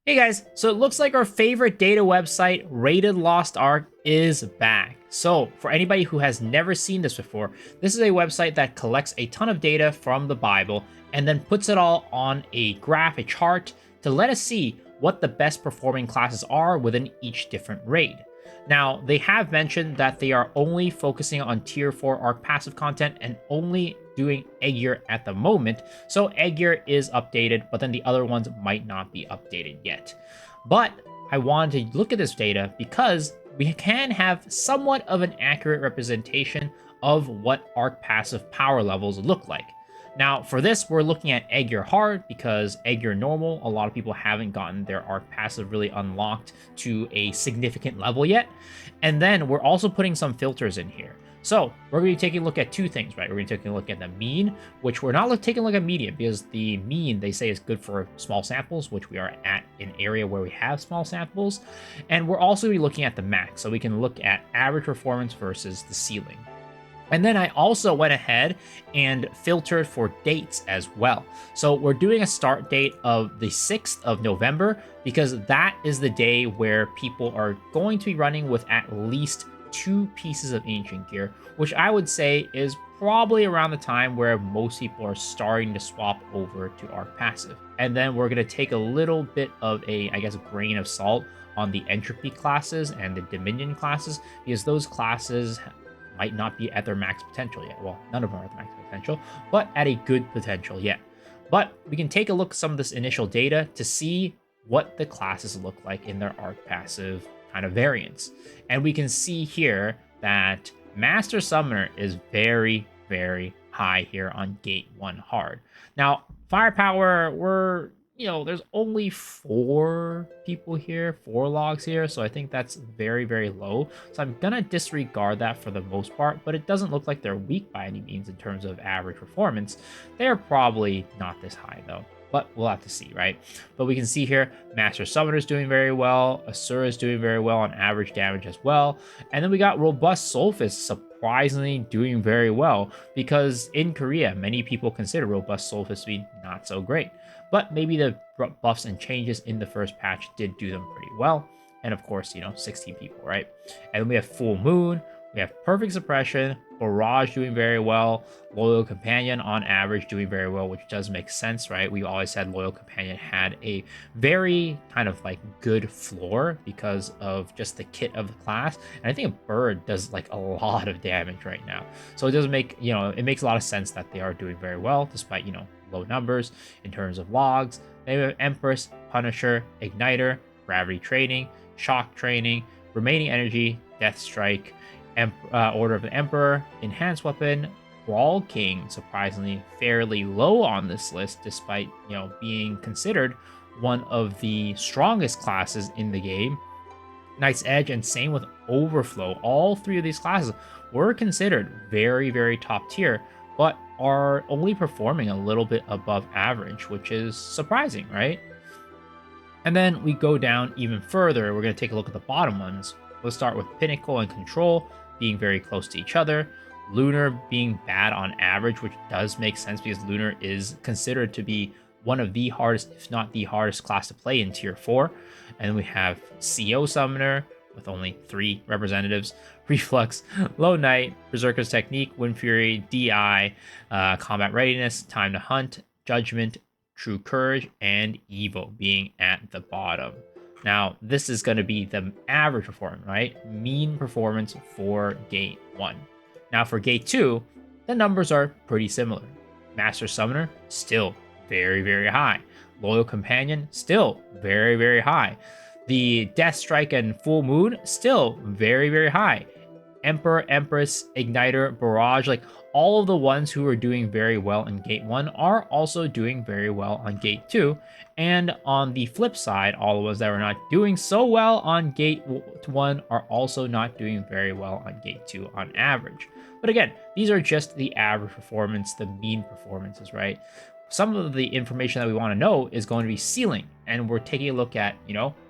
Hey guys, so it looks like our favorite data website, Rated Lost Ark, is back. So for anybody who has never seen this before, this is a website that collects a ton of data from the Bible and then puts it all on a graph, a chart, to let us see what the best performing classes are within each different raid. Now, they have mentioned that they are only focusing on tier 4 Arc passive content and only doing egg year at the moment. So egg year is updated, but then the other ones might not be updated yet. But I wanted to look at this data because we can have somewhat of an accurate representation of what Arc passive power levels look like. Now, for this, we're looking at egg year hard because egg year normal, a lot of people haven't gotten their Arc passive really unlocked to a significant level yet. And then we're also putting some filters in here. So we're going to be taking a look at two things, right? We're going to be taking a look at the mean, which we're not taking a look at median because the mean, they say, is good for small samples, which we are at an area where we have small samples. And we're also going to be looking at the max, so we can look at average performance versus the ceiling. And then I also went ahead and filtered for dates as well. So we're doing a start date of the 6th of November because that is the day where people are going to be running with at least 2 pieces of ancient gear, which I would say is probably around the time where most people are starting to swap over to Arc Passive. And then we're going to take a little bit of a, I guess, grain of salt on the entropy classes and the dominion classes because those classes might not be at their max potential yet. Well, none of them are at the max potential, but at a good potential yet. But we can take a look at some of this initial data to see what the classes look like in their Arc Passive kind of variants. And we can see here that Master Summoner is very, very high here on Gate 1 hard. Now, Firepower, there's only 4 people here, 4 logs here, so I think that's very, very low. So I'm gonna disregard that for the most part, but it doesn't look like they're weak by any means in terms of average performance. They're probably not this high though, but we'll have to see, right? But we can see here, Master Summoner is doing very well, Asura is doing very well on average damage as well, and then we got Robust Soulfist surprisingly doing very well, because in Korea, many people consider Robust Soulfist to be not so great. But maybe the buffs and changes in the first patch did do them pretty well. And of course, 16 people, right? And then we have Full Moon, we have Perfect Suppression, Barrage doing very well, Loyal Companion on average doing very well, which does make sense, right? We always said Loyal Companion had a very kind of like good floor because of just the kit of the class. And I think a bird does like a lot of damage right now. So it does make, it makes a lot of sense that they are doing very well despite, low numbers in terms of logs. They have Empress, Punisher, Igniter, Gravity Training, Shock Training, Remaining Energy, Death Strike, Order of the Emperor, Enhanced Weapon, Brawl King, surprisingly fairly low on this list despite, being considered one of the strongest classes in the game. Knight's Edge, and same with Overflow. All 3 of these classes were considered very, very top tier, but are only performing a little bit above average, which is surprising, right? And then we go down even further. We're going to take a look at the bottom ones. Let's start with Pinnacle and Control being very close to each other. Lunar being bad on average, which does make sense because Lunar is considered to be one of the hardest, if not the hardest class to play in Tier 4. And then we have CO Summoner with only 3 representatives, Reflux, Low Knight, Berserker's Technique, Wind Fury, DI, Combat Readiness, Time to Hunt, Judgment, True Courage, and Evo being at the bottom. Now, this is going to be the average performance, right? Mean performance for Gate 1. Now, for Gate 2, the numbers are pretty similar. Master Summoner, still very, very high. Loyal Companion, still very, very high. The Death Strike and Full Moon, still very, very high. Emperor, Empress, Igniter, Barrage, like all of the ones who are doing very well in Gate 1 are also doing very well on Gate 2. And on the flip side, all the ones that are not doing so well on Gate 1 are also not doing very well on Gate 2 on average. But again, these are just the average performance, the mean performances, right? Some of the information that we want to know is going to be ceiling. And we're taking a look at,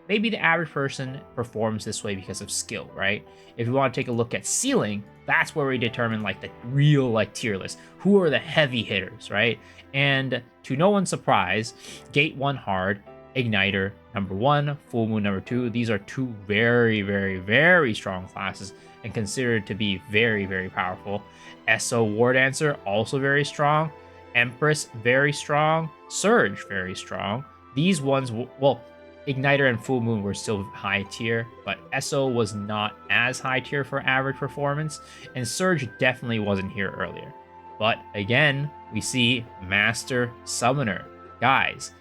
maybe the average person performs this way because of skill, right? If we want to take a look at ceiling, that's where we determine like the real like tier list. Who are the heavy hitters, right? And to no one's surprise, Gate 1 hard Igniter number 1, Full Moon number 2. These are two very, very, very strong classes and considered to be very, very powerful. SO War Dancer, also very strong. Empress, very strong. Surge, very strong. These ones, well, Igniter and Full Moon were still high tier, but SO was not as high tier for average performance, and Surge definitely wasn't here earlier. But again, we see Master Summoner. Guys,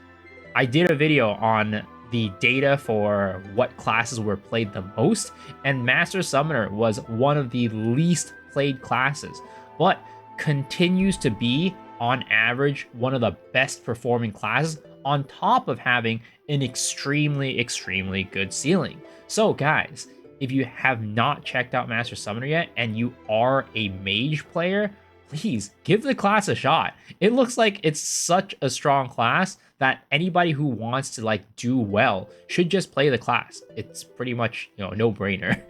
I did a video on the data for what classes were played the most, and Master Summoner was one of the least played classes, but continues to be, on average, one of the best performing classes, on top of having an extremely, extremely good ceiling. So, guys, if you have not checked out Master Summoner yet, and you are a mage player, please give the class a shot. It looks like it's such a strong class that anybody who wants to like do well should just play the class. It's pretty much, no brainer.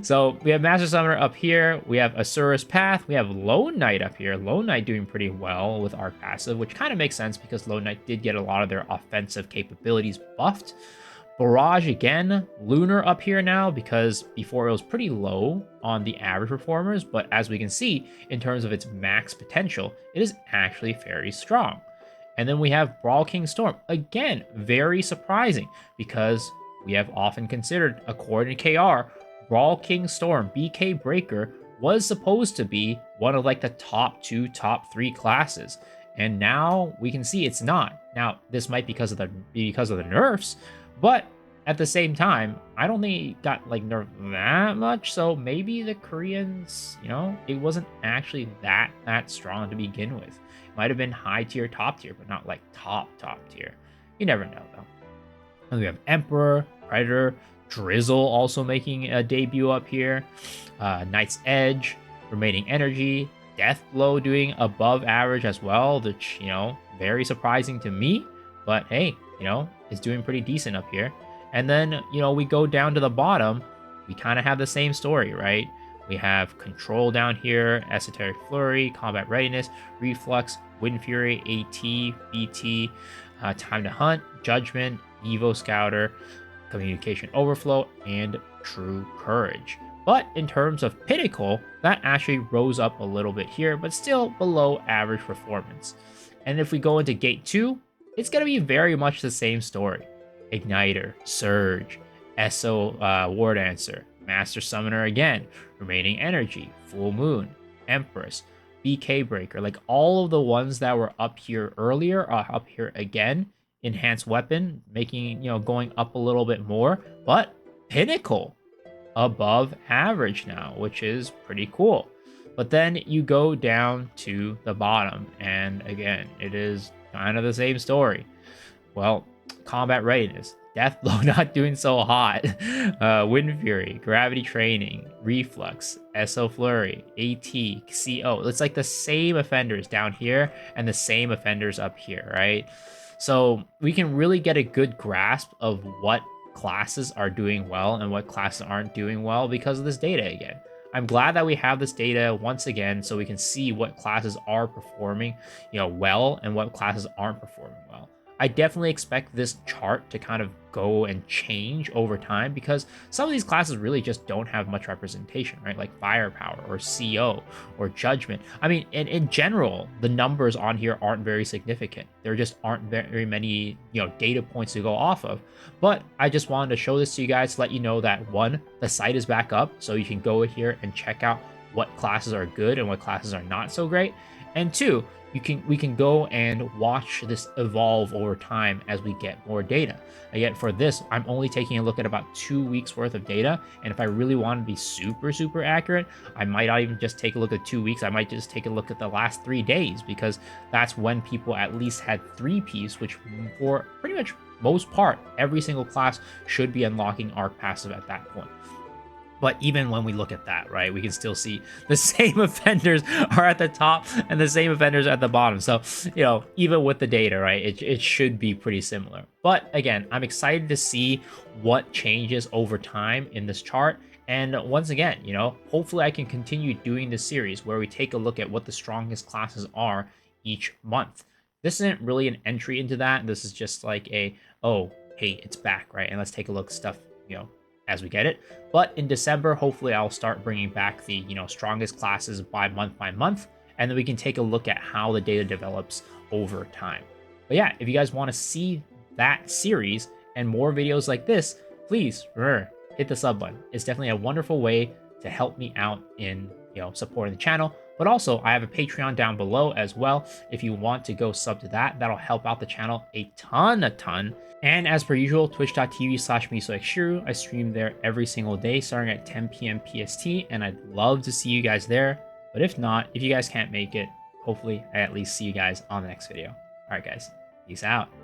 So we have Master Summoner up here. We have Asura's Path. We have Lone Knight up here. Lone Knight doing pretty well with Arc Passive, which kind of makes sense because Lone Knight did get a lot of their offensive capabilities buffed. Barrage again, Lunar up here now because before it was pretty low on the average performers, but as we can see, in terms of its max potential, it is actually very strong. And then we have Brawl King Storm. Again, very surprising because we have often considered, according to KR, Brawl King Storm, BK Breaker, was supposed to be one of like the top 2, top 3 classes. And now we can see it's not. Now, this might be because of the nerfs, but at the same time, I don't think it got like nerfed that much. So maybe the Koreans, it wasn't actually that strong to begin with. It might have been high tier, top tier, but not like top tier. You never know though. And we have Emperor, Predator, Drizzle also making a debut up here. Knight's Edge, Remaining Energy, Death Blow doing above average as well, which, very surprising to me. But hey, is doing pretty decent up here. And then, we go down to the bottom, we kind of have the same story, right? We have Control down here, Esoteric Flurry, Combat Readiness, Reflux, Wind Fury, AT, BT, Time to Hunt, Judgment, Evo Scouter, Communication Overflow, and True Courage. But in terms of Pinnacle, that actually rose up a little bit here, but still below average performance. And if we go into Gate 2, it's going to be very much the same story. Igniter, Surge, SO War Dancer, Master Summoner again, Remaining Energy, Full Moon, Empress, BK Breaker, like all of the ones that were up here earlier are up here again. Enhanced Weapon, making, going up a little bit more, but Pinnacle above average now, which is pretty cool. But then you go down to the bottom, and again, it is kind of the same story. Well, Combat Readiness, Death Blow not doing so hot, Wind Fury, Gravity Training, Reflux, SO Flurry, AT, CO. It's like the same offenders down here and the same offenders up here, right? So we can really get a good grasp of what classes are doing well and what classes aren't doing well because of this data again. I'm glad that we have this data once again so we can see what classes are performing, well and what classes aren't performing well. I definitely expect this chart to kind of go and change over time because some of these classes really just don't have much representation, right? Like Firepower or CO or Judgment. I mean, in general, the numbers on here aren't very significant. There just aren't very many, data points to go off of. But I just wanted to show this to you guys to let you know that, one, the site is back up, so you can go here and check out what classes are good and what classes are not so great. And two, we can go and watch this evolve over time as we get more data. Again, for this, I'm only taking a look at about 2 weeks worth of data. And if I really want to be super accurate, I might not even just take a look at 2 weeks. I might just take a look at the last 3 days because that's when people at least had 3Ps, which for pretty much most part, every single class should be unlocking Arc Passive at that point. But even when we look at that, right, we can still see the same offenders are at the top and the same offenders at the bottom. So, even with the data, right, it should be pretty similar. But again, I'm excited to see what changes over time in this chart. And once again, hopefully I can continue doing this series where we take a look at what the strongest classes are each month. This isn't really an entry into that. This is just like a oh, hey, it's back, right? And let's take a look at stuff, as we get it. But in December, hopefully I'll start bringing back the, strongest classes by month, and then we can take a look at how the data develops over time. But yeah, if you guys want to see that series and more videos like this, please hit the sub button. It's definitely a wonderful way to help me out in supporting the channel. But also, I have a Patreon down below as well. If you want to go sub to that, that'll help out the channel a ton. And as per usual, twitch.tv/misoexshuru. I stream there every single day starting at 10 p.m. PST, and I'd love to see you guys there. But if not, if you guys can't make it, hopefully I at least see you guys on the next video. All right, guys, peace out.